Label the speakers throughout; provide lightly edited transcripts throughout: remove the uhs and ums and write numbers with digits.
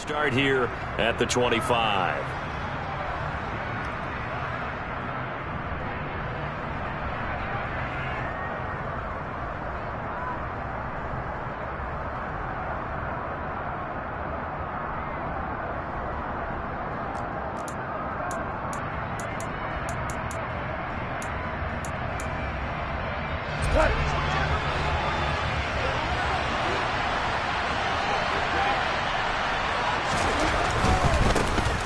Speaker 1: start here at the 25.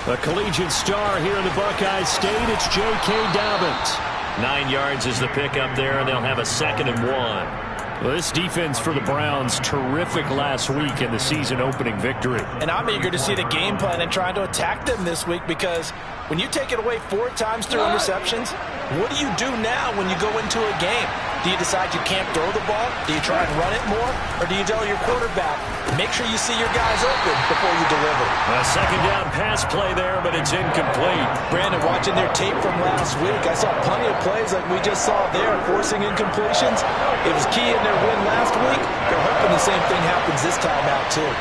Speaker 2: A collegiate star here in the Buckeye State, it's J.K. Dobbins.
Speaker 1: 9 yards is the pickup there, and they'll have a 2nd and 1.
Speaker 2: Well, this defense for the Browns, terrific last week in the season-opening victory.
Speaker 3: And I'm eager to see the game plan and trying to attack them this week, because when you take it away 4 times through interceptions, what do you do now when you go into a game? Do you decide you can't throw the ball? Do you try and run it more? Or do you tell your quarterback, make sure you see your guys open before you deliver?
Speaker 1: A 2nd down pass play there, but it's incomplete.
Speaker 3: Brandon, watching their tape from last week, I saw plenty of plays like we just saw there, forcing incompletions. It was key in their win last week. They're hoping the same thing happens this time out, too.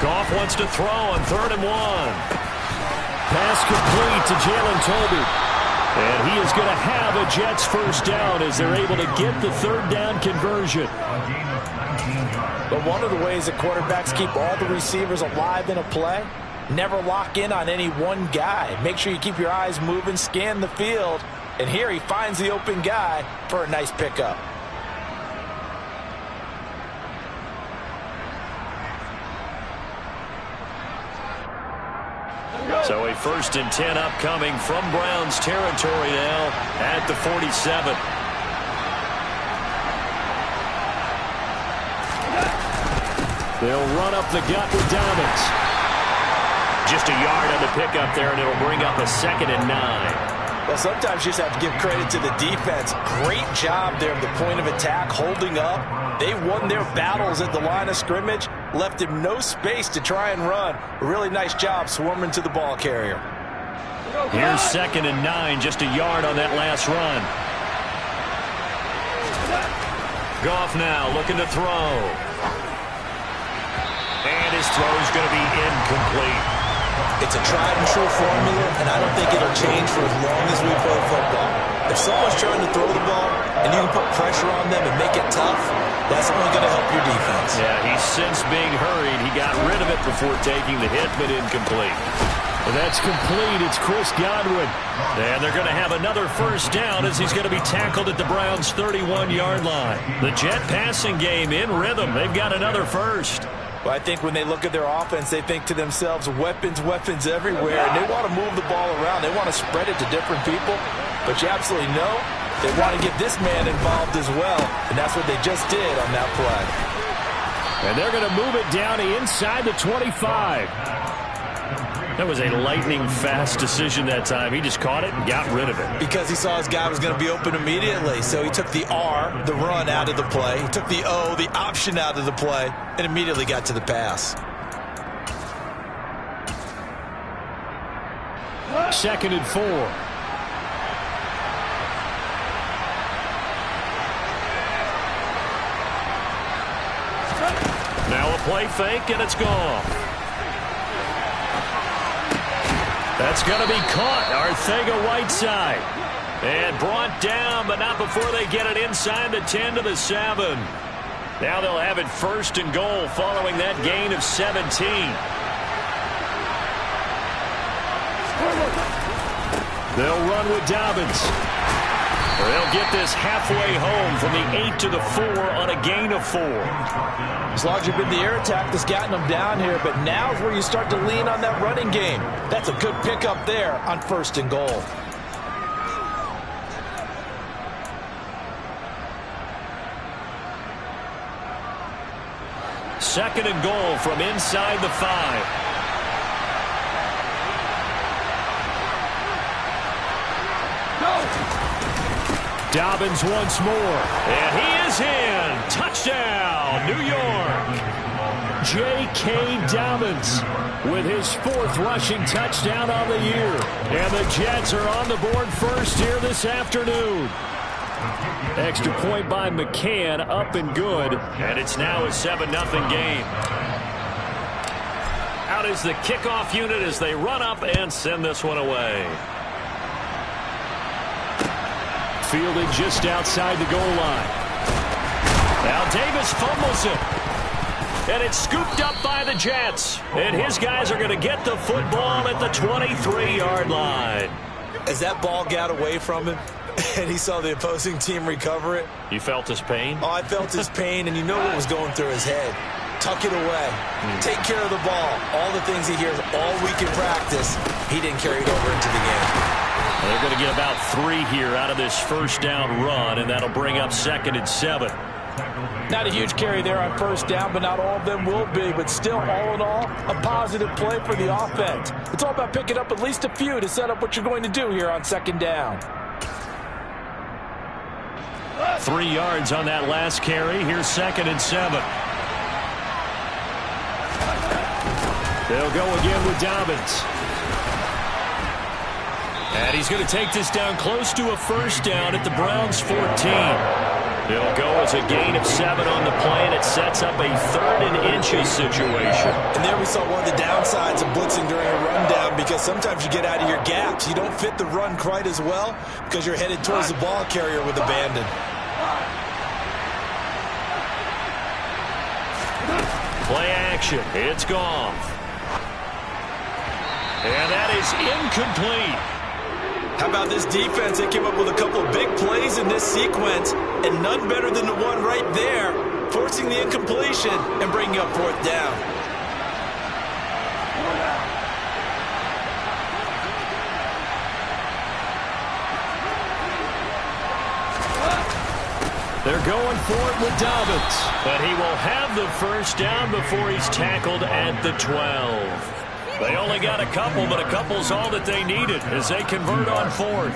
Speaker 1: Goff wants to throw on 3rd and 1.
Speaker 2: Pass complete to Jalen Tolby. And he is going to have a Jets first down as they're able to get the 3rd down conversion.
Speaker 3: But one of the ways that quarterbacks keep all the receivers alive in a play, never lock in on any one guy. Make sure you keep your eyes moving, scan the field. And here he finds the open guy for a nice pickup.
Speaker 1: So a 1st and 10 upcoming from Browns territory now at the 47.
Speaker 2: They'll run up the gut with Dobbins.
Speaker 1: Just a yard on the pickup there, and it'll bring up a 2nd and 9.
Speaker 3: Well, sometimes you just have to give credit to the defense. Great job there at the point of attack, holding up. They won their battles at the line of scrimmage, left him no space to try and run. A really nice job swarming to the ball carrier.
Speaker 1: Here's 2nd and 9, just a yard on that last run. Goff now looking to throw. And his throw is going to be incomplete.
Speaker 3: It's a tried-and-true formula, and I don't think it'll change for as long as we play football. If someone's trying to throw the ball, and you can put pressure on them and make it tough, that's only going to help your defense.
Speaker 1: Yeah, he's since being hurried. He got rid of it before taking the hit, but incomplete.
Speaker 2: Well, that's complete. It's Chris Godwin.
Speaker 1: And they're going to have another first down as he's going to be tackled at the Browns' 31-yard line. The Jet passing game in rhythm. They've got another first.
Speaker 3: Well, I think when they look at their offense, they think to themselves, weapons, weapons everywhere. And they want to move the ball around. They want to spread it to different people. But you absolutely know they want to get this man involved as well. And that's what they just did on that play.
Speaker 2: And they're going to move it down inside the 25.
Speaker 1: That was a lightning-fast decision that time. He just caught it and got rid of it.
Speaker 3: Because he saw his guy was going to be open immediately. So he took the R, the run, out of the play. He took the O, the option, out of the play, and immediately got to the pass.
Speaker 2: 2nd and 4.
Speaker 1: Now a play fake, and it's gone. That's going to be caught. Arcega-Whiteside. And brought down, but not before they get it inside the 10 to the 7. Now they'll have it 1st and goal following that gain of 17.
Speaker 2: They'll run with Dobbins.
Speaker 1: They'll get this halfway home from the 8 to the 4 on a gain of 4.
Speaker 3: As long as you've been the air attack that's gotten them down here, but now's where you start to lean on that running game. That's a good pickup there on 1st and goal.
Speaker 1: Second and goal from inside the 5.
Speaker 2: Dobbins once more.
Speaker 1: And he is in. Touchdown, New York.
Speaker 2: J.K. Dobbins with his 4th rushing touchdown on the year. And the Jets are on the board first here this afternoon. Extra point by McCann, up and good.
Speaker 1: And it's now a 7-0 game. Out is the kickoff unit as they run up and send this one away.
Speaker 2: Fielded just outside the goal line.
Speaker 1: Now Davis fumbles it. And it's scooped up by the Jets. And his guys are going to get the football at the 23-yard line.
Speaker 3: As that ball got away from him and he saw the opposing team recover it.
Speaker 1: You felt his pain?
Speaker 3: Oh, I felt his pain, and you know what was going through his head. Tuck it away. Take care of the ball. All the things he hears all week in practice, he didn't carry it over into the game.
Speaker 1: Well, they're going to get about 3 here out of this first down run, and that'll bring up 2nd and 7.
Speaker 3: Not a huge carry there on first down, but not all of them will be. But still, all in all, a positive play for the offense. It's all about picking up at least a few to set up what you're going to do here on 2nd down.
Speaker 1: 3 yards on that last carry. Here's 2nd and 7.
Speaker 2: They'll go again with Dobbins.
Speaker 1: And he's going to take this down close to a first down at the Browns' 14. It'll go as a gain of 7 on the play, and it sets up a 3rd and inches situation.
Speaker 3: And there we saw one of the downsides of blitzing during a rundown, because sometimes you get out of your gaps. You don't fit the run quite as well because you're headed towards the ball carrier with abandon.
Speaker 1: Play action. It's gone. And that is incomplete.
Speaker 3: How about this defense? They came up with a couple of big plays in this sequence, and none better than the one right there, forcing the incompletion and bringing up 4th down.
Speaker 2: They're going for it with Dobbins.
Speaker 1: But he will have the first down before he's tackled at the 12. They only got a couple, but a couple's all that they needed as they convert on 4th.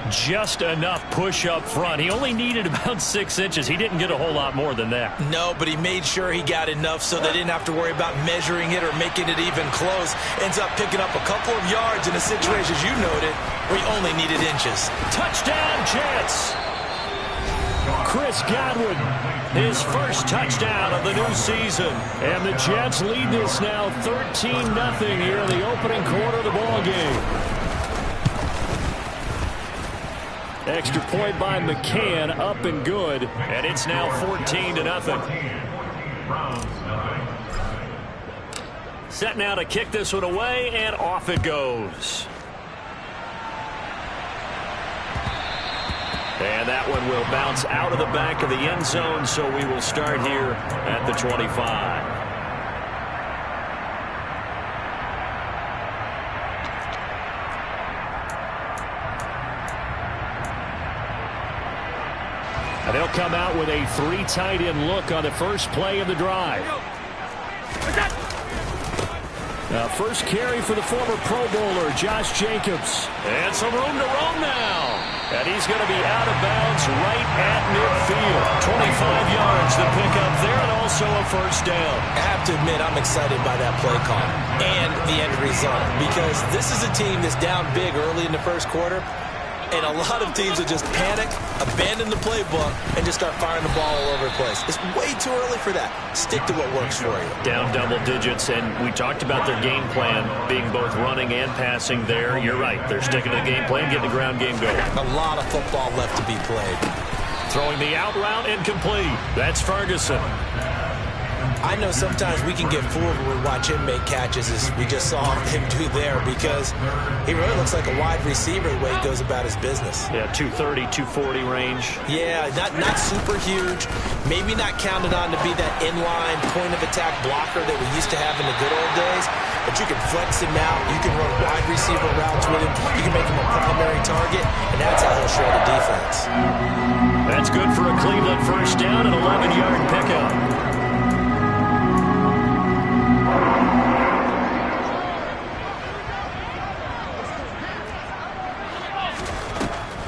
Speaker 1: Just enough push up front. He only needed about 6 inches. He didn't get a whole lot more than that.
Speaker 3: No, but he made sure he got enough so they didn't have to worry about measuring it or making it even close. Ends up picking up a couple of yards in a situation, as you noted, where he only needed inches.
Speaker 1: Touchdown, Jets!
Speaker 2: Chris Godwin,
Speaker 1: his first touchdown of the new season.
Speaker 2: And the Jets lead this now 13-0 here in the opening quarter of the ball game. Extra point by McCann, up and good.
Speaker 1: And it's now 14-0. Set now to kick this one away, and off it goes. And that one will bounce out of the back of the end zone, so we will start here at the 25.
Speaker 2: And they'll come out with a 3 tight end look on the first play of the drive. Now, first carry for the former Pro Bowler, Josh Jacobs.
Speaker 1: And some room to roam now. And he's going to be out of bounds right at midfield. 25 yards to pick up there, and also a first down.
Speaker 3: I have to admit, I'm excited by that play call and the end result, because this is a team that's down big early in the first quarter, and a lot of teams will just panic, abandon the playbook, and just start firing the ball all over the place. It's way too early for that. Stick to what works for you.
Speaker 1: Down double digits, and we talked about their game plan being both running and passing there. You're right. They're sticking to the game plan, getting the ground game going.
Speaker 3: A lot of football left to be played.
Speaker 1: Throwing the out route, incomplete. That's Ferguson.
Speaker 3: I know sometimes we can get fooled when we watch him make catches, as we just saw him do there, because he really looks like a wide receiver the way he goes about his business.
Speaker 1: Yeah, 230, 240 range.
Speaker 3: Yeah, not super huge. Maybe not counted on to be that inline point-of-attack blocker that we used to have in the good old days, but you can flex him out. You can run wide receiver routes with him. You can make him a primary target, and that's how he'll shred a defense.
Speaker 1: That's good for a Cleveland first down, an 11-yard pickup.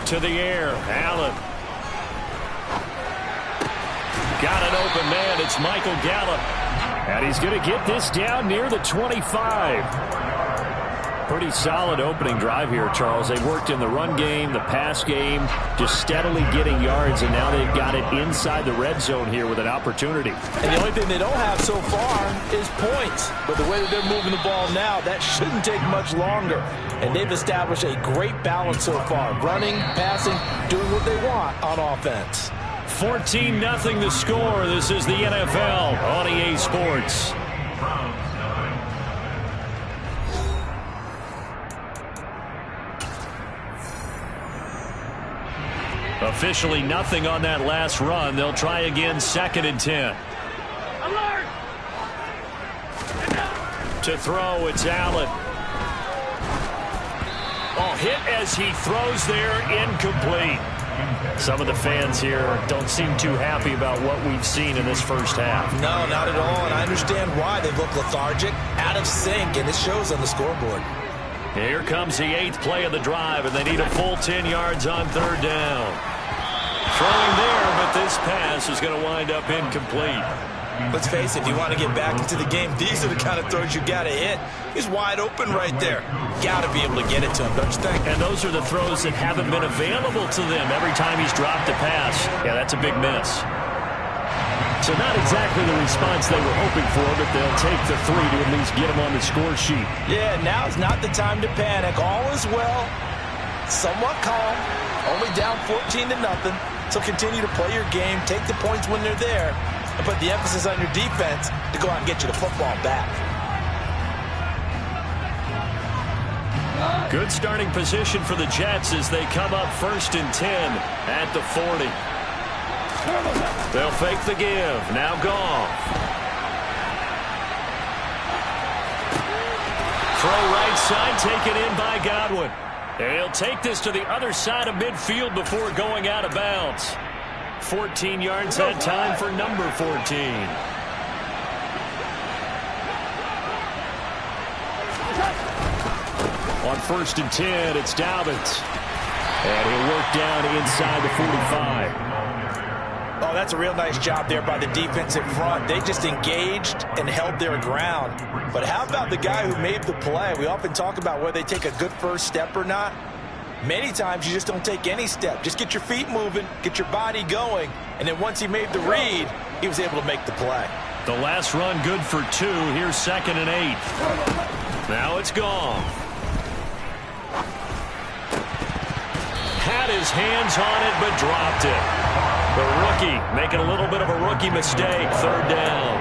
Speaker 1: To the air, Allen. Got an open man. It's Michael Gallup.
Speaker 2: And he's going to get this down near the 25. Pretty solid opening drive here, Charles. They worked in the run game, the pass game, just steadily getting yards, and now they've got it inside the red zone here with an opportunity.
Speaker 3: And the only thing they don't have so far is points. But the way that they're moving the ball now, that shouldn't take much longer. And they've established a great balance so far. Running, passing, doing what they want on offense.
Speaker 2: 14-0 the score. This is the NFL on EA Sports. Officially nothing on that last run. They'll try again, 2nd and 10.
Speaker 1: Alert!
Speaker 2: To throw, it's Allen. Oh, hit as he throws there, incomplete. Some of the fans here don't seem too happy about what we've seen in this first half.
Speaker 3: No, not at all, and I understand why. They look lethargic, out of sync, and it shows on the scoreboard.
Speaker 2: Here comes the 8th play of the drive, and they need a full 10 yards on 3rd down. Throwing there, but this pass is going to wind up incomplete.
Speaker 3: Let's face it, if you want to get back into the game, these are the kind of throws you got to hit. He's wide open right there. Got to be able to get it to him, don't you think?
Speaker 2: And those are the throws that haven't been available to them every time he's dropped a pass. Yeah, that's a big miss. So not exactly the response they were hoping for, but they'll take the 3 to at least get him on the score sheet.
Speaker 3: Yeah, now's not the time to panic. All is well, somewhat calm, only down 14-0. So continue to play your game, take the points when they're there, and put the emphasis on your defense to go out and get you the football back.
Speaker 2: Good starting position for the Jets as they come up 1st and 10 at the 40. They'll fake the give. Now Goff. Throw right side, taken in by Godwin. And he'll take this to the other side of midfield before going out of bounds. 14 yards that time for number 14. On 1st and 10, it's Dobbins. And he'll work down inside the 45.
Speaker 3: Oh, that's a real nice job there by the defense in front. They just engaged and held their ground. But how about the guy who made the play? We often talk about whether they take a good first step or not. Many times you just don't take any step. Just get your feet moving, get your body going, and then once he made the read, he was able to make the play.
Speaker 2: The last run good for 2. Here's 2nd and 8. Now it's gone. Had his hands on it, but dropped it. The rookie making a little bit of a rookie mistake. 3rd down.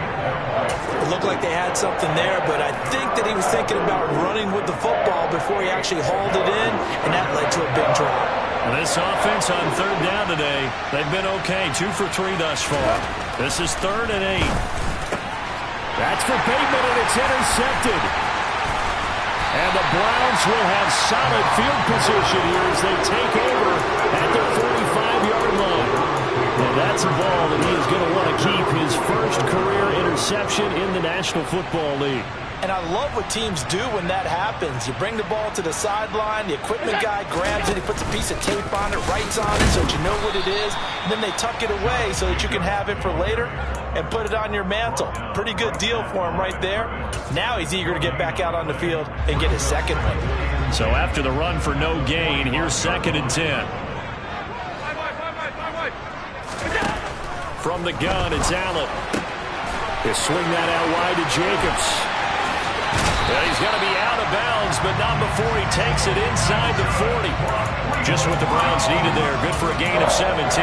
Speaker 3: It looked like they had something there, but I think that he was thinking about running with the football before he actually hauled it in, and that led to a big drop.
Speaker 2: And this offense on 3rd down today, they've been okay. 2 for 3 thus far. This is 3rd and 8. That's for Bateman, and it's intercepted. And the Browns will have solid field position here as they take over at their 45-yard line. And that's a ball that he is going to want to keep, his first career interception in the National Football League.
Speaker 3: And I love what teams do when that happens. You bring the ball to the sideline, the equipment guy grabs it, he puts a piece of tape on it, writes on it so that you know what it is, and then they tuck it away so that you can have it for later and put it on your mantle. Pretty good deal for him right there. Now he's eager to get back out on the field and get his second one.
Speaker 2: So after the run for no gain, here's 2nd and 10. From the gun, it's Allen. He'll swing that out wide to Jacobs. Well, he's going to be out of bounds, but not before he takes it inside the 40. Just what the Browns needed there. Good for a gain of 17.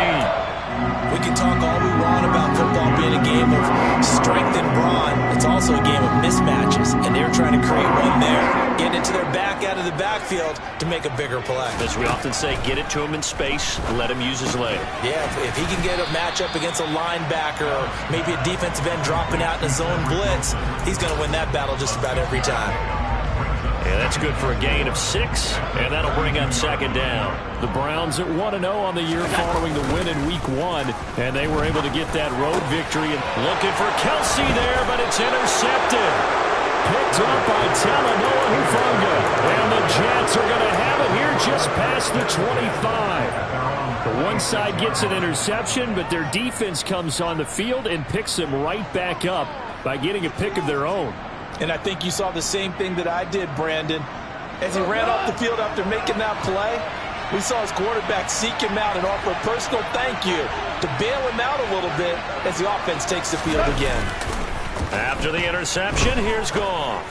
Speaker 3: We can talk all we want about football being a game of strength and brawn. It's also a game of mismatches, and they're trying to create one there. Get it to their back out of the backfield to make a bigger play.
Speaker 2: As we often say, get it to him in space, let him use his leg.
Speaker 3: Yeah, if he can get a matchup against a linebacker or maybe a defensive end dropping out in a zone blitz, he's going to win that battle just about every time.
Speaker 2: Yeah, that's good for a gain of 6, and that'll bring up 2nd down. The Browns at 1-0 on the year following the win in Week 1, and they were able to get that road victory. Looking for Kelsey there, but it's intercepted. Picked up by Talanoa Hufanga, and the Jets are going to have it here just past the 25. The one side gets an interception, but their defense comes on the field and picks them right back up by getting a pick of their own.
Speaker 3: And I think you saw the same thing that I did, Brandon. as he ran off the field after making that play. We saw his quarterback seek him out and offer a personal thank you to bail him out a little bit as the offense takes the field again.
Speaker 1: After the interception, here's Goff.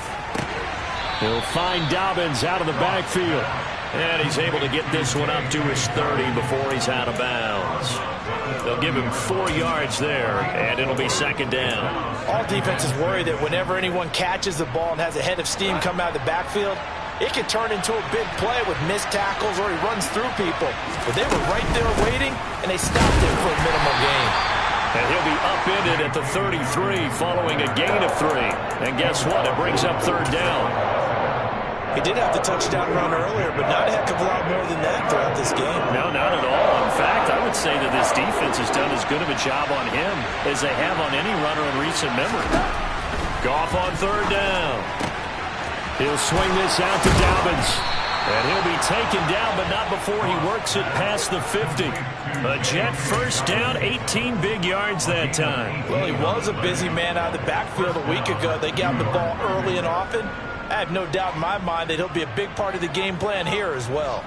Speaker 2: He'll find Dobbins out of the backfield.
Speaker 1: And he's able to get this one up to his 30 before he's out of bounds. They'll give him 4 yards there, and it'll be second down.
Speaker 3: All defenses worry that whenever anyone catches the ball and has a head of steam come out of the backfield, it can turn into a big play with missed tackles or he runs through people. But they were right there waiting, and they stopped him for a minimal gain.
Speaker 1: And he'll be upended at the 33 following a gain of 3. And guess what? It brings up third down.
Speaker 3: He did have the touchdown run earlier, but not a heck of a lot more than that throughout this game.
Speaker 1: No, not at all. In fact, I would say that this defense has done as good of a job on him as they have on any runner in recent memory. Goff on third down.
Speaker 2: He'll swing this out to Dobbins.
Speaker 1: And he'll be taken down, but not before he works it past the 50. A Jet first down, 18 big yards that time.
Speaker 3: Well, he was a busy man out of the backfield a week ago. They got the ball early and often. I have no doubt in my mind that he'll be a big part of the game plan here as well.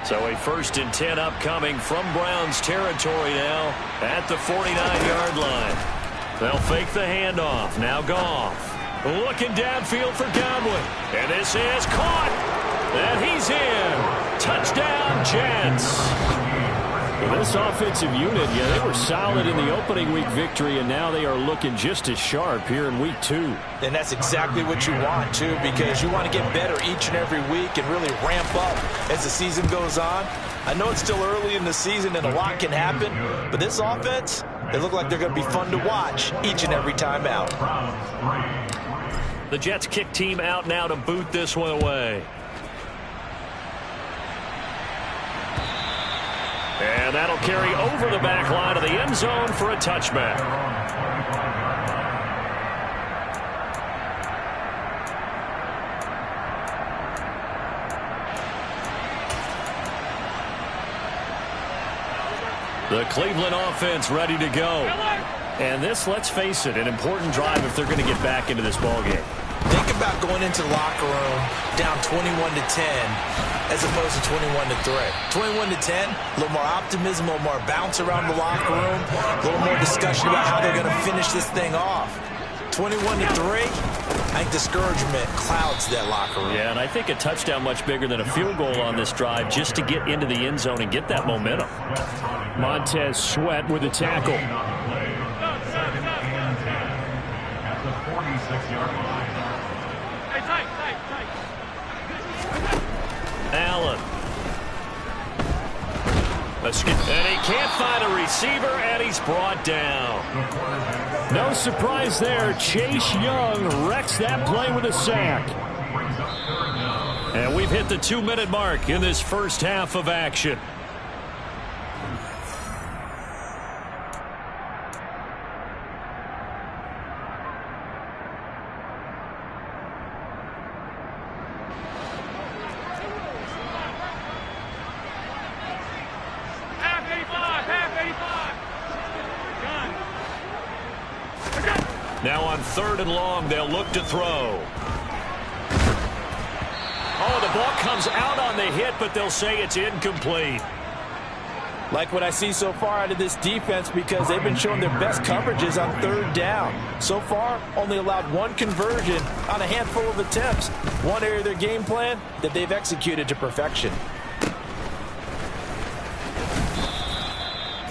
Speaker 1: So a 1st and 10 upcoming from Browns territory now at the 49-yard line. They'll fake the handoff. Now Goff. Looking downfield for Godwin. And this is caught. And he's in. Touchdown, Jets.
Speaker 2: This offensive unit, they were solid in the opening week victory, and now they are looking just as sharp here in week 2.
Speaker 3: And that's exactly what you want, too, because you want to get better each and every week and really ramp up as the season goes on. I know it's still early in the season and a lot can happen, but this offense, they look like they're going to be fun to watch each and every time out.
Speaker 1: The Jets kick team out now to boot this one away. And that'll carry over the back line of the end zone for a touchback. The Cleveland offense ready to go. And this, let's face it, an important drive if they're going to get back into this ballgame.
Speaker 3: Think about going into the locker room down 21-10 as opposed to 21-3. 21-10, a little more optimism, a little more bounce around the locker room, a little more discussion about how they're going to finish this thing off. 21-3, I think discouragement clouds that locker room.
Speaker 1: Yeah, and I think a touchdown much bigger than a field goal on this drive just to get into the end zone and get that momentum.
Speaker 2: Montez Sweat with a tackle.
Speaker 4: At the 46-yard line.
Speaker 1: Allen. And he can't find a receiver, and he's brought down.
Speaker 2: No surprise there. Chase Young wrecks that play with a sack.
Speaker 1: And we've hit the 2-minute mark in this first half of action. Now on 3rd and long, they'll look to throw. Oh, the ball comes out on the hit, but they'll say it's incomplete.
Speaker 3: Like what I see so far out of this defense because they've been showing their best coverages on 3rd down. So far, only allowed 1 conversion on a handful of attempts. One area of their game plan that they've executed to perfection.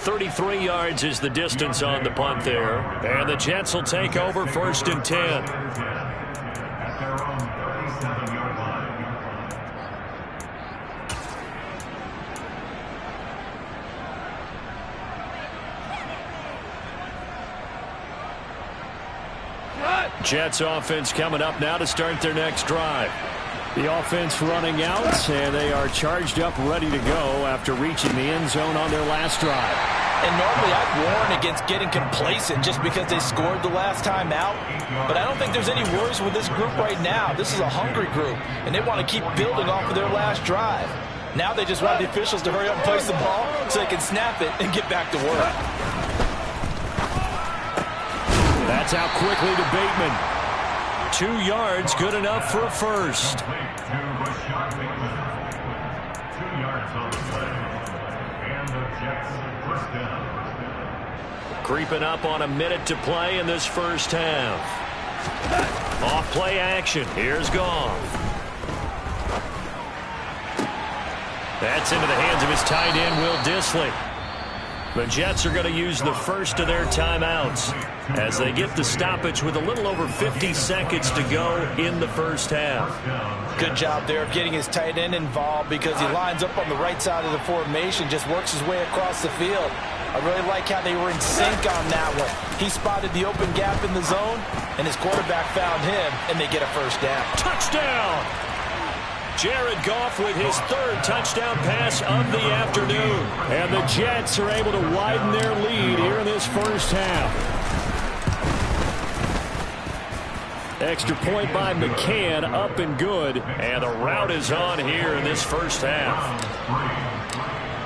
Speaker 1: 33 yards is the distance on the punt there. And the Jets will take over 1st and 10. Jets offense coming up now to start their next drive.
Speaker 2: The offense running out, and they are charged up, ready to go after reaching the end zone on their last drive.
Speaker 3: And normally I'd warn against getting complacent just because they scored the last time out. But I don't think there's any worries with this group right now. This is a hungry group, and they want to keep building off of their last drive. Now they just want the officials to hurry up and place the ball so they can snap it and get back to work.
Speaker 4: 4th
Speaker 2: Gets out quickly to Bateman.
Speaker 1: 2 yards, good enough for a first.
Speaker 4: 2 yards on the play. And the Jets first down.
Speaker 1: Creeping up on a minute to play in this first half. Off play action. Here's Goff. That's into the hands of his tight end, Will Dissly. The Jets are going to use the first of their timeouts as they get the stoppage with a little over 50 seconds to go in the first half.
Speaker 3: Good job there of getting his tight end involved because he lines up on the right side of the formation, just works his way across the field. I really like how they were in sync on that one. He spotted the open gap in the zone, and his quarterback found him, and they get a first down.
Speaker 1: Touchdown! Jared Goff with his 3rd touchdown pass of the afternoon.
Speaker 2: And the Jets are able to widen their lead here in this first half. Extra point by McCann, up and good.
Speaker 1: And the route is on here in this first half.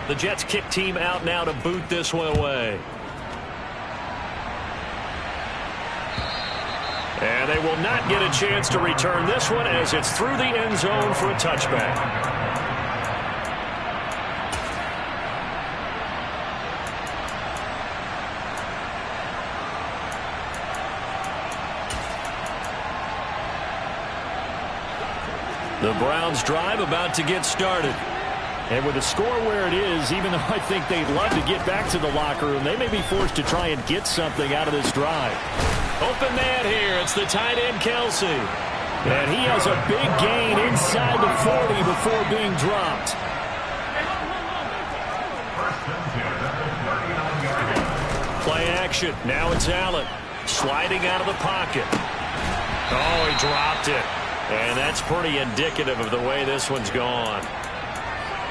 Speaker 1: The Jets kick team out now to boot this one away. And they will not get a chance to return this one as it's through the end zone for a touchback. The Browns drive about to get started.
Speaker 2: And with the score where it is, even though I think they'd love to get back to the locker room, they may be forced to try and get something out of this drive.
Speaker 1: Open man here. It's the tight end, Kelsey.
Speaker 2: And he has a big gain inside the 40 before being dropped.
Speaker 1: Play action. Now it's Allen. Sliding out of the pocket. Oh, he dropped it. And that's pretty indicative of the way this one's gone.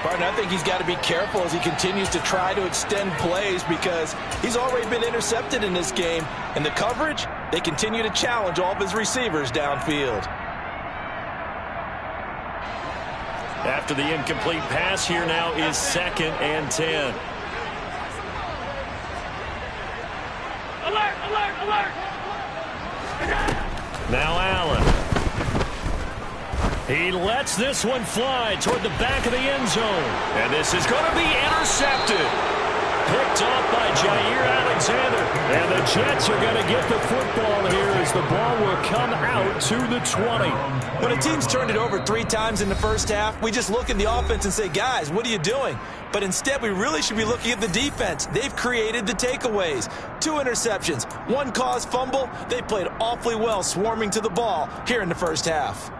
Speaker 3: Partner, I think he's got to be careful as he continues to try to extend plays because he's already been intercepted in this game. And the coverage, they continue to challenge all of his receivers downfield.
Speaker 1: After the incomplete pass, here now is 2nd and 10.
Speaker 5: Alert, alert, alert!
Speaker 1: Now Allen. He lets this one fly toward the back of the end zone. And this is going to be intercepted. Picked off by Jair Alexander.
Speaker 2: And the Jets are going to get the football here as the ball will come out to the 20.
Speaker 3: When a team's turned it over 3 times in the first half, we just look at the offense and say, guys, what are you doing? But instead, we really should be looking at the defense. They've created the takeaways. 2 interceptions, 1 caused fumble. They played awfully well swarming to the ball here in the first half.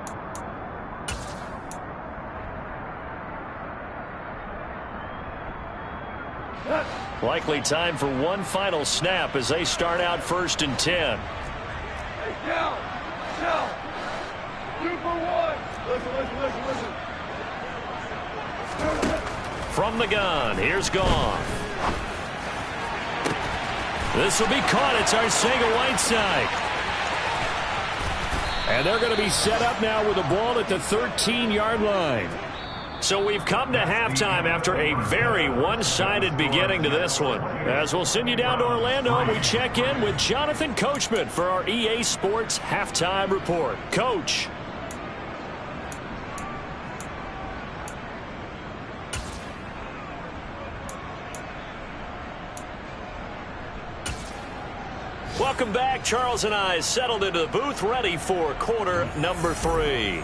Speaker 1: Likely time for one final snap as they start out 1st and 10.
Speaker 5: Hey, down! 2 for 1! Listen.
Speaker 1: From the gun, here's Goff. This will be caught. It's Arcega-Whiteside.
Speaker 2: And they're going to be set up now with the ball at the 13-yard line.
Speaker 1: So we've come to halftime after a very one-sided beginning to this one. As we'll send you down to Orlando, we check in with Jonathan Coachman for our EA Sports Halftime Report. Coach. Welcome back. Charles and I settled into the booth, ready for quarter number 3.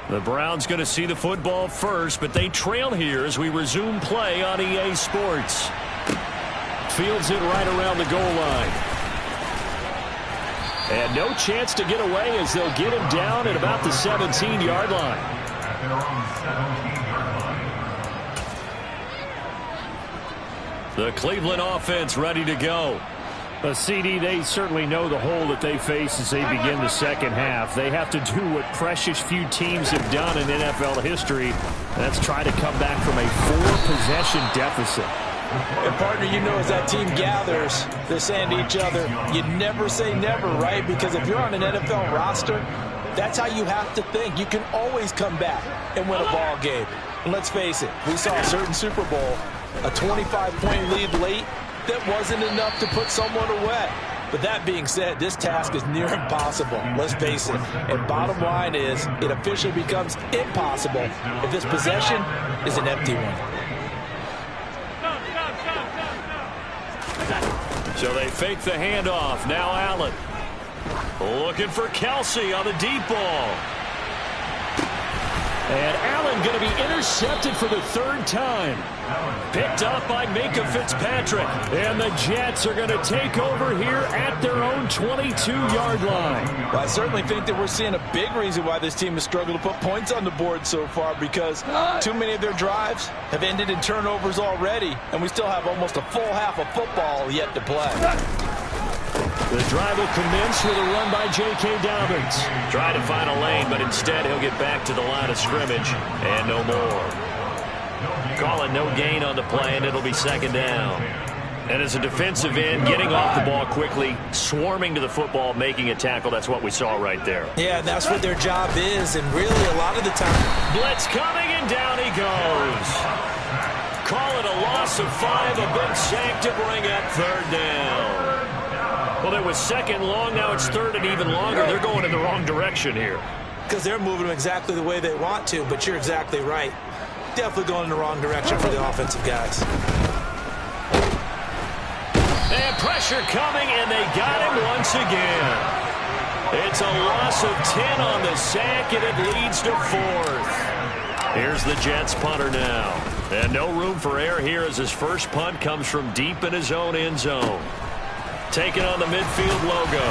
Speaker 1: The Browns going to see the football first, but they trail here as we resume play on EA Sports.
Speaker 2: Fields it right around the goal line. And no chance to get away as they'll get him down at about the 17-yard line.
Speaker 4: At their own 17-yard line.
Speaker 1: The Cleveland offense ready to go.
Speaker 2: CD, they certainly know the hole that they face as they begin the second half. They have to do what precious few teams have done in NFL history. That's try to come back from a 4-possession deficit.
Speaker 3: And, partner, you know as that team gathers, they're saying to each other, you never say never, right? Because if you're on an NFL roster, that's how you have to think. You can always come back and win a ball game. And let's face it, we saw a certain Super Bowl, a 25-point lead late, that wasn't enough to put someone away. But that being said, this task is near impossible. Let's face it. And bottom line is, it officially becomes impossible if this possession is an empty one.
Speaker 1: So they fake the handoff. Now Allen. Looking for Kelsey on the deep ball.
Speaker 2: And Allen going to be intercepted for the third time. Picked up by Minka Fitzpatrick. And the Jets are going to take over here at their own 22-yard line.
Speaker 3: Well, I certainly think that we're seeing a big reason why this team has struggled to put points on the board so far, because too many of their drives have ended in turnovers already, and we still have almost a full half of football yet to play.
Speaker 2: The drive will commence with a run by J.K. Dobbins.
Speaker 1: Try to find a lane, but instead he'll get back to the line of scrimmage and no more. Call it no gain on the play, and it'll be second down. And as a defensive end, getting off the ball quickly, swarming to the football, making a tackle, that's what we saw right there.
Speaker 3: Yeah, and that's what their job is, and really a lot of the time.
Speaker 1: Blitz coming, and down he goes. Call it a loss of 5, a big sack to bring up third down. Well, it was second long, now it's third and even longer. They're going in the wrong direction here.
Speaker 3: Because they're moving them exactly the way they want to, but you're exactly right. Definitely going in the wrong direction for the offensive guys.
Speaker 1: And pressure coming, and they got him once again. It's a loss of 10 on the sack, and it leads to fourth. Here's the Jets punter now. And no room for error here as his first punt comes from deep in his own end zone. Taking on the midfield logo.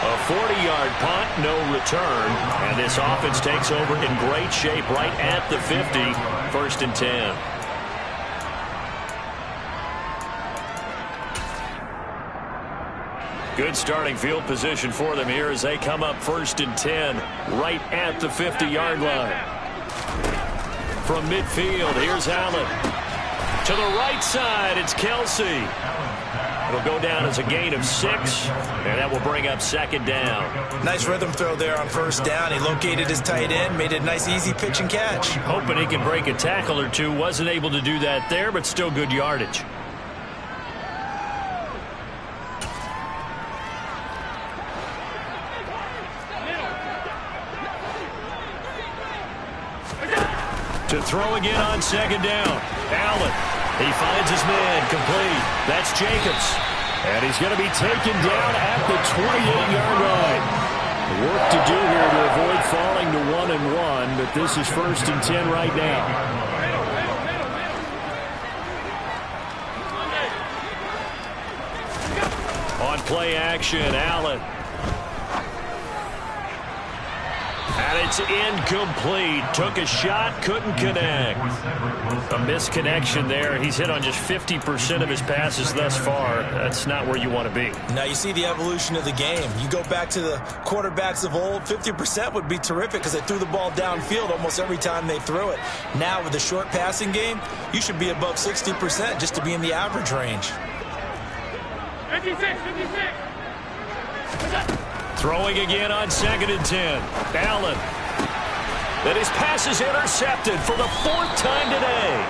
Speaker 1: A 40-yard punt, no return. And this offense takes over in great shape right at the 50. First and 10. Good starting field position for them here as they come up first and 10 right at the 50-yard line. From midfield, here's Allen. To the right side, it's Kelsey. It'll go down as a gain of 6, and that will bring up second down.
Speaker 3: Nice rhythm throw there on first down. He located his tight end, made it a nice, easy pitch and catch.
Speaker 1: Hoping he can break a tackle or two. Wasn't able to do that there, but still good yardage. To throw again on second down. Allen. He finds his man, complete. That's Jacobs.
Speaker 2: And he's going to be taken down at the 28-yard line. Work to do here to avoid falling to 1-1, but this is first and 10 right now.
Speaker 1: On play action, Allen. And it's incomplete. Took a shot, couldn't connect. A misconnection there. He's hit on just 50% of his passes thus far. That's not where you want to be.
Speaker 3: Now you see the evolution of the game. You go back to the quarterbacks of old, 50% would be terrific because they threw the ball downfield almost every time they threw it. Now with the short passing game, you should be above 60% just to be in the average range.
Speaker 5: 56.
Speaker 1: Throwing again on second and 10. Allen. Then his pass is intercepted for the 4th time today.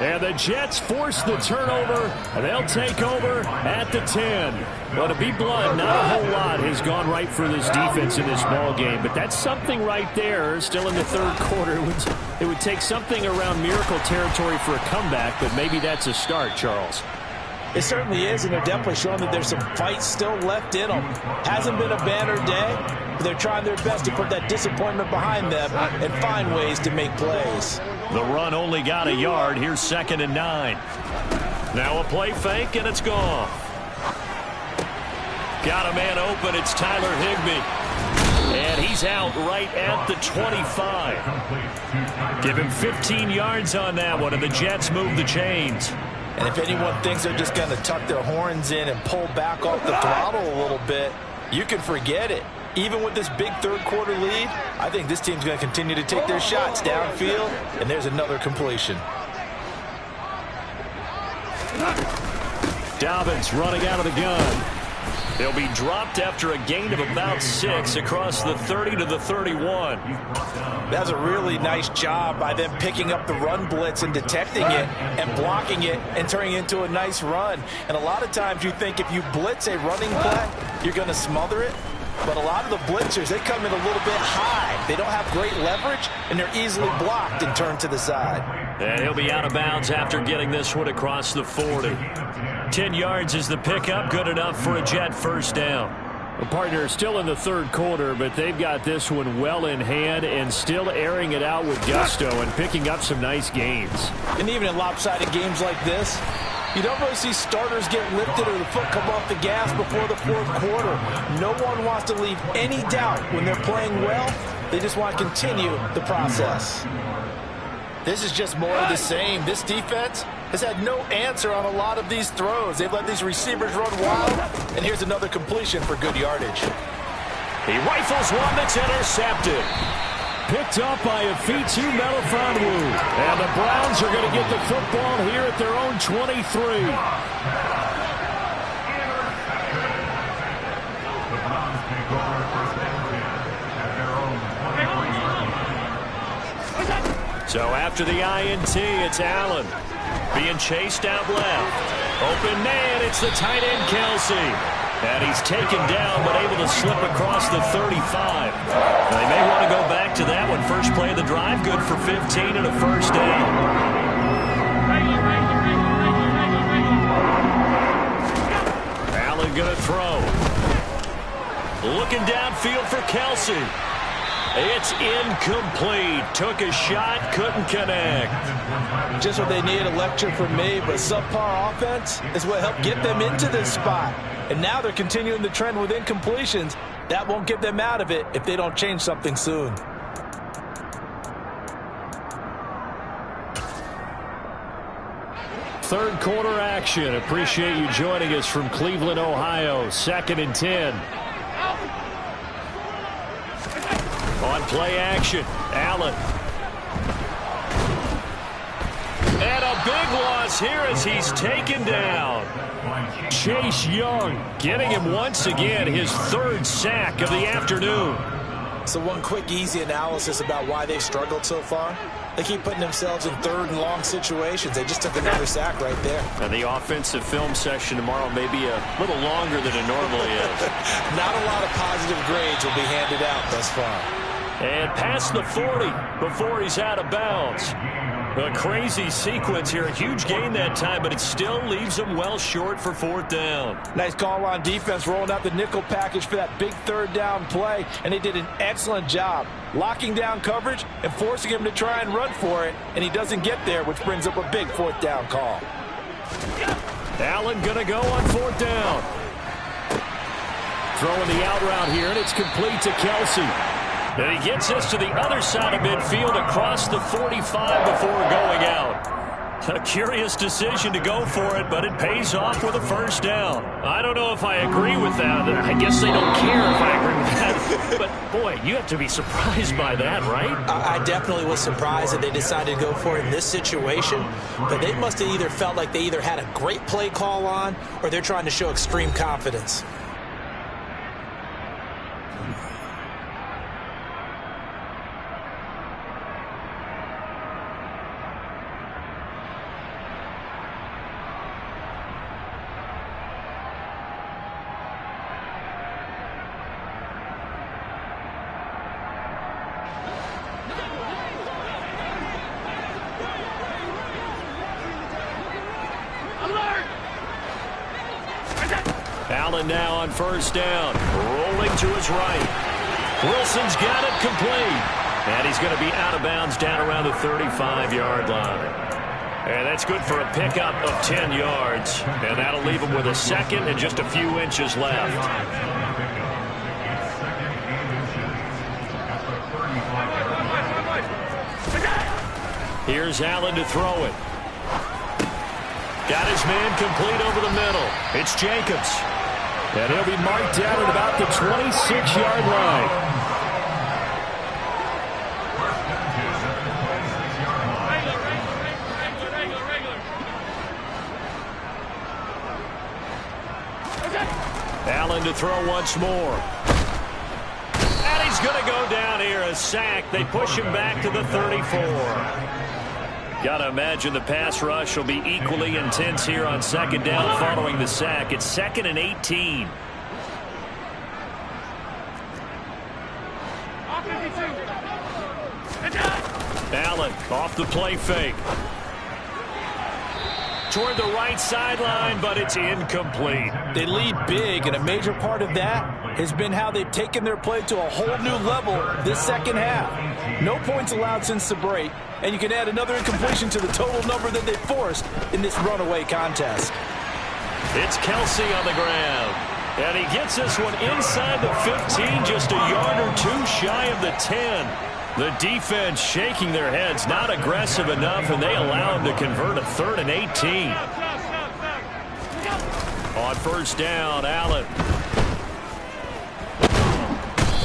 Speaker 2: And the Jets force the turnover, and they'll take over at the 10. Well, to be blunt, not a whole lot has gone right for this defense in this ball game, but that's something right there. Still in the third quarter, it would take something around miracle territory for a comeback, but maybe that's a start, Charles.
Speaker 3: It certainly is, and they're definitely showing that there's some fight still left in them. Hasn't been a banner day, but they're trying their best to put that disappointment behind them and find ways to make plays.
Speaker 1: The run only got a yard. Here's second and 9. Now a play fake, and it's gone. Got a man open. It's Tyler Higbee. And he's out right at the 25. Give him 15 yards on that one, and the Jets move the chains.
Speaker 3: And if anyone thinks they're just going to tuck their horns in and pull back off the throttle a little bit, you can forget it. Even with this big third quarter lead, I think this team's going to continue to take their shots downfield, and there's another completion.
Speaker 2: Dobbins running out of the gun.
Speaker 1: He'll be dropped after a gain of about 6 across the 30 to the 31.
Speaker 3: That's a really nice job by them picking up the run blitz and detecting it and blocking it and turning it into a nice run. And a lot of times you think if you blitz a running play, you're going to smother it. But a lot of the blitzers, they come in a little bit high. They don't have great leverage, and they're easily blocked and turned to the side.
Speaker 1: And he'll be out of bounds after getting this one across the 40. 10 yards is the pickup, good enough for a Jet first down.
Speaker 2: The partner is still in the third quarter, but they've got this one well in hand and still airing it out with gusto and picking up some nice gains.
Speaker 3: And even in lopsided games like this, you don't really see starters get lifted or the foot come off the gas before the fourth quarter. No one wants to leave any doubt when they're playing well. They just want to continue the process. This is just more of the same. This defense has had no answer on a lot of these throws. They've let these receivers run wild, and here's another completion for good yardage.
Speaker 1: He rifles one that's intercepted.
Speaker 2: Picked up by Afitu Melifonwu. And the Browns are going to get the football here at their own 23.
Speaker 1: So after the INT, it's Allen. Being chased out left. Open man, it's the tight end Kelsey. And he's taken down, but able to slip across the 35. They may want to go back to that one. First play of the drive, good for 15 and a first down. Allen going to throw. Looking downfield for Kelsey. It's incomplete. Took a shot, couldn't connect.
Speaker 3: Just what they need, a lecture from me, but subpar offense is what helped get them into this spot. And now they're continuing the trend with incompletions. That won't get them out of it if they don't change something soon.
Speaker 2: Third quarter action. Appreciate you joining us from Cleveland, Ohio. 2nd and 10.
Speaker 1: On play action, Allen. And a big loss here as he's taken down.
Speaker 2: Chase Young getting him once again, his 3rd sack of the afternoon.
Speaker 3: So one quick, easy analysis about why they've struggled so far. They keep putting themselves in 3rd and long situations. They just took another sack right there.
Speaker 1: And the offensive film session tomorrow may be a little longer than it normally is.
Speaker 3: Not a lot of positive grades will be handed out thus far.
Speaker 1: And past the 40 before he's out of bounds. A crazy sequence here. A huge gain that time, but it still leaves him well short for 4th down.
Speaker 3: Nice call on defense, rolling out the nickel package for that big 3rd down play, and they did an excellent job locking down coverage and forcing him to try and run for it, and he doesn't get there, which brings up a big 4th down call.
Speaker 2: Allen going to go on 4th down. Throwing the out route here, and it's complete to Kelsey.
Speaker 1: And he gets us to the other side of midfield across the 45 before going out. A curious decision to go for it, but it pays off with a first down. I don't know if I agree with that. I guess they don't care if I agree with that. But, boy, you have to be surprised by that, right?
Speaker 3: I definitely was surprised that they decided to go for it in this situation. But they must have either felt like they either had a great play call on or they're trying to show extreme confidence.
Speaker 1: Allen now on first down. Rolling to his right. Wilson's got it complete. And he's going to be out of bounds down around the 35-yard line. And that's good for a pickup of 10 yards. And that'll leave him with a 2nd and just a few inches left. Here's Allen to throw it. Got his man complete over the middle. It's Jacobs.
Speaker 2: And he'll be marked down at about the 26-yard line.
Speaker 1: Allen to throw once more. And he's going to go down here, a sack. They push him back to the 34. Got to imagine the pass rush will be equally intense here on second down following the sack. It's 2nd and 18. Allen off the play fake. Toward the right sideline, but it's incomplete.
Speaker 3: They lead big, and a major part of that has been how they've taken their play to a whole new level this second half. No points allowed since the break, and you can add another incompletion to the total number that they forced in this runaway contest.
Speaker 1: It's Kelsey on the ground, and he gets this one inside the 15, just a yard or two shy of the 10. The defense shaking their heads, not aggressive enough, and they allow him to convert a 3rd and 18. On first down, Allen.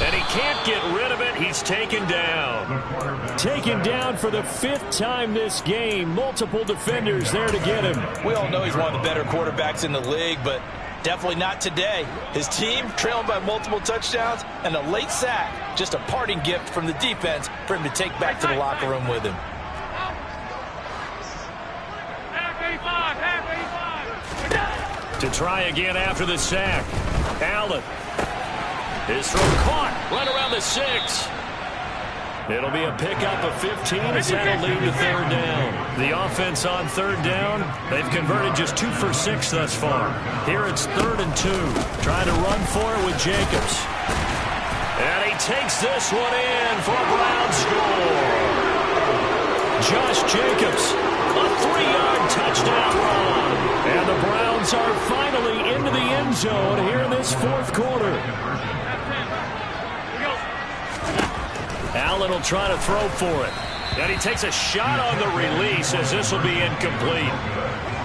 Speaker 1: And he can't get rid of it. He's taken down.
Speaker 2: Taken down for the 5th time this game. Multiple defenders there to get him.
Speaker 3: We all know he's one of the better quarterbacks in the league, but definitely not today. His team trailing by multiple touchdowns and a late sack. Just a parting gift from the defense for him to take back to the locker room with him.
Speaker 1: To try again after the sack. Allen. His throw caught right around the 6. It'll be a pickup of 15 as that'll lead to 3rd down. The offense on 3rd down, they've converted just 2 for 6 thus far. Here it's 3rd and 2. Trying to run for it with Jacobs. And he takes this one in for a Brown score. Josh Jacobs, a 3-yard touchdown run. And the Browns are finally into the end zone here in this 4th quarter. Allen will try to throw for it. And he takes a shot on the release as this will be incomplete.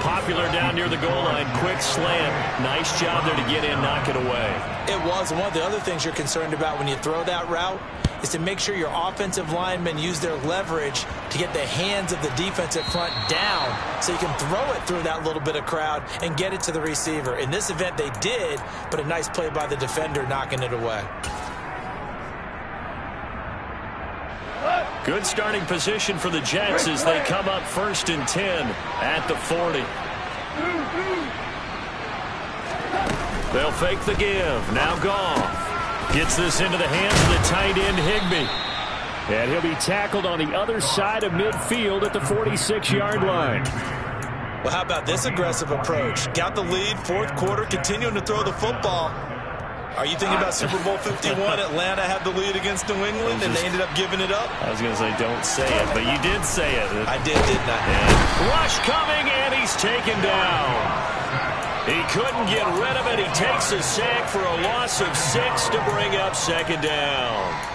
Speaker 1: Popular down near the goal line. Quick slant. Nice job there to get in, knock it away.
Speaker 3: It was. And one of the other things you're concerned about when you throw that route is to make sure your offensive linemen use their leverage to get the hands of the defensive front down so you can throw it through that little bit of crowd and get it to the receiver. In this event, they did, but a nice play by the defender knocking it away.
Speaker 1: Good starting position for the Jets as they come up 1st and 10 at the 40. They'll fake the give. Now Goff gets this into the hands of the tight end Higbee.
Speaker 2: And he'll be tackled on the other side of midfield at the 46-yard line.
Speaker 3: Well, how about this aggressive approach? Got the lead, 4th quarter, continuing to throw the football. Are you thinking about Super Bowl 51? Atlanta had the lead against New England, and they ended up giving it up?
Speaker 1: I was going to say don't say it, but you did say it.
Speaker 3: I did, didn't I?
Speaker 1: Yeah. Rush coming, and he's taken down. He couldn't get rid of it. He takes a sack for a loss of 6 to bring up 2nd down.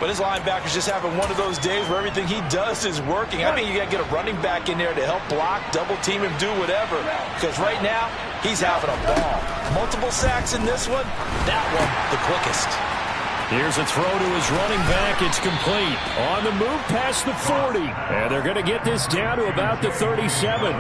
Speaker 3: But his linebacker's just having one of those days where everything he does is working. I mean, you got to get a running back in there to help block, double team him, do whatever. Because right now, he's having a ball. Multiple sacks in this one. That one, the quickest.
Speaker 1: Here's a throw to his running back. It's complete.
Speaker 2: On the move past the 40. And they're going to get this down to about the 37.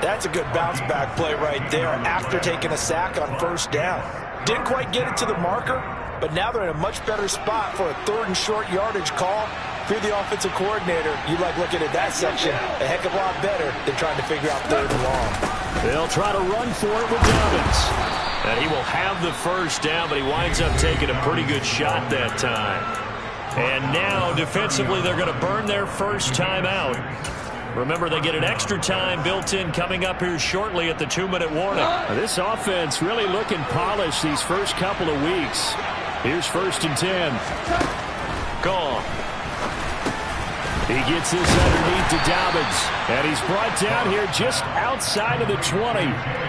Speaker 3: That's a good bounce back play right there after taking a sack on 1st down. Didn't quite get it to the marker, but now they're in a much better spot for a 3rd and short yardage call. If you're the offensive coordinator, you like looking at that section a heck of a lot better than trying to figure out 3rd and long.
Speaker 2: They'll try to run for it with Dobbins.
Speaker 1: And he will have the 1st down, but he winds up taking a pretty good shot that time. And now, defensively, they're going to burn their 1st time out. Remember, they get an extra time built in coming up here shortly at the 2-minute warning.
Speaker 2: This offense really looking polished these first couple of weeks. Here's 1st and 10.
Speaker 1: Gone.
Speaker 2: He gets this underneath to Dobbins. And he's brought down here just outside of the 20.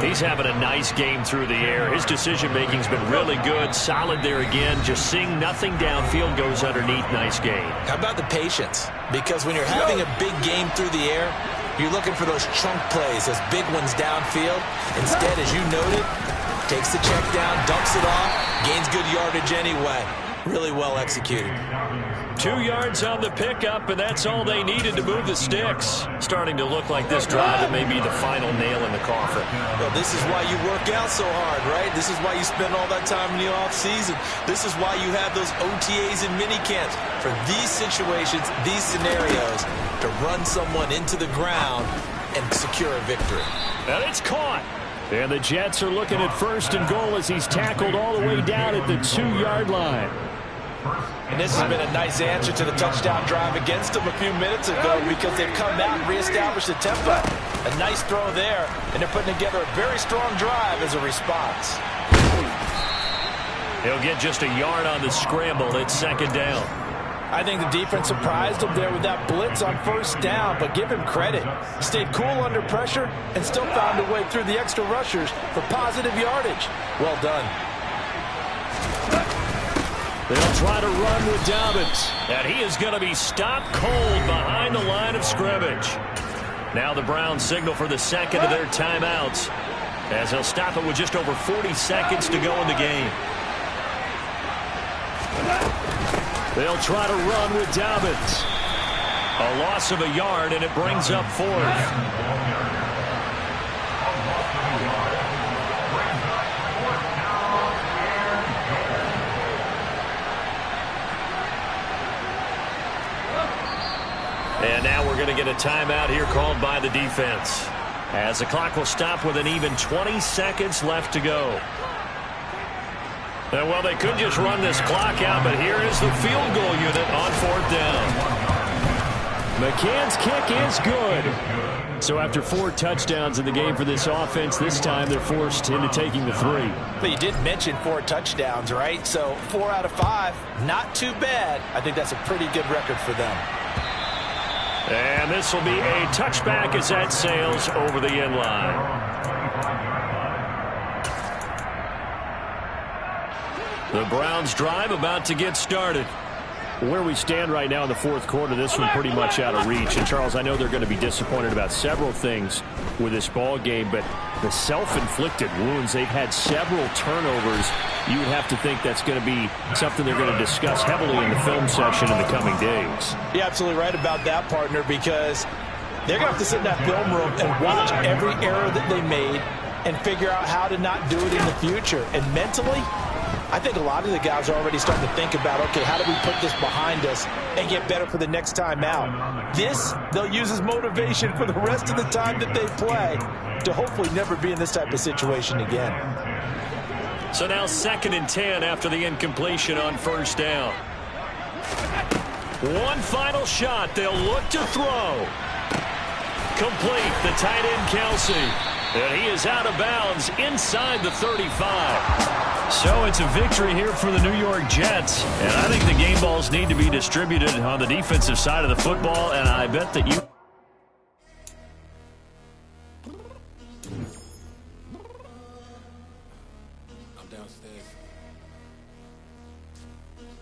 Speaker 1: He's having a nice game through the air. His decision-making's been really good. Solid there again. Just seeing nothing downfield goes underneath. Nice game.
Speaker 3: How about the patience? Because when you're having a big game through the air, you're looking for those chunk plays, those big ones downfield. Instead, as you noted, takes the check down, dumps it off, gains good yardage anyway. Really well executed.
Speaker 1: 2 yards on the pickup, and that's all they needed to move the sticks. Starting to look like this drive, it may be the final nail in the coffin.
Speaker 3: Well, this is why you work out so hard, right? This is why you spend all that time in the offseason. This is why you have those OTAs and mini camps. For these situations, these scenarios, to run someone into the ground and secure a victory.
Speaker 1: And it's caught.
Speaker 2: And the Jets are looking at 1st and goal as he's tackled all the way down at the 2-yard line.
Speaker 3: And this has been a nice answer to the touchdown drive against them a few minutes ago because they've come out and reestablished the tempo. A nice throw there, and they're putting together a very strong drive as a response.
Speaker 1: He'll get just a yard on the scramble. It's 2nd down.
Speaker 3: I think the defense surprised him there with that blitz on 1st down, but give him credit. Stayed cool under pressure and still found a way through the extra rushers for positive yardage. Well done.
Speaker 2: They'll try to run with Dobbins.
Speaker 1: And he is going to be stopped cold behind the line of scrimmage. Now the Browns signal for the 2nd of their timeouts, as they'll stop it with just over 40 seconds to go in the game.
Speaker 2: They'll try to run with Dobbins.
Speaker 1: A loss of a yard, and it brings up 4th. And now we're going to get a timeout here called by the defense, as the clock will stop with an even 20 seconds left to go. Well, they could just run this clock out, but here is the field goal unit on 4th down.
Speaker 2: McCann's kick is good. So after 4 touchdowns in the game for this offense, this time they're forced into taking the 3.
Speaker 3: But you did mention 4 touchdowns, right? So 4 out of 5, not too bad. I think that's a pretty good record for them.
Speaker 1: And this will be a touchback as that sails over the end line. The Browns drive about to get started.
Speaker 2: Where we stand right now in the 4th quarter, this one pretty much out of reach. And, Charles, I know they're going to be disappointed about several things with this ball game, but the self-inflicted wounds, they've had several turnovers. You would have to think that's going to be something they're going to discuss heavily in the film session in the coming days.
Speaker 3: You're absolutely right about that, partner, because they're going to have to sit in that film room and watch every error that they made and figure out how to not do it in the future. And mentally, I think a lot of the guys are already starting to think about, okay, how do we put this behind us and get better for the next time out? This, they'll use as motivation for the rest of the time that they play to hopefully never be in this type of situation again.
Speaker 1: So now 2nd and 10 after the incompletion on 1st down. One final shot. They'll look to throw. Complete. The tight end, Kelsey. And he is out of bounds inside the 35. So it's a victory here for the New York Jets. And I think the game balls need to be distributed on the defensive side of the football. And I bet that you...
Speaker 6: I'm downstairs.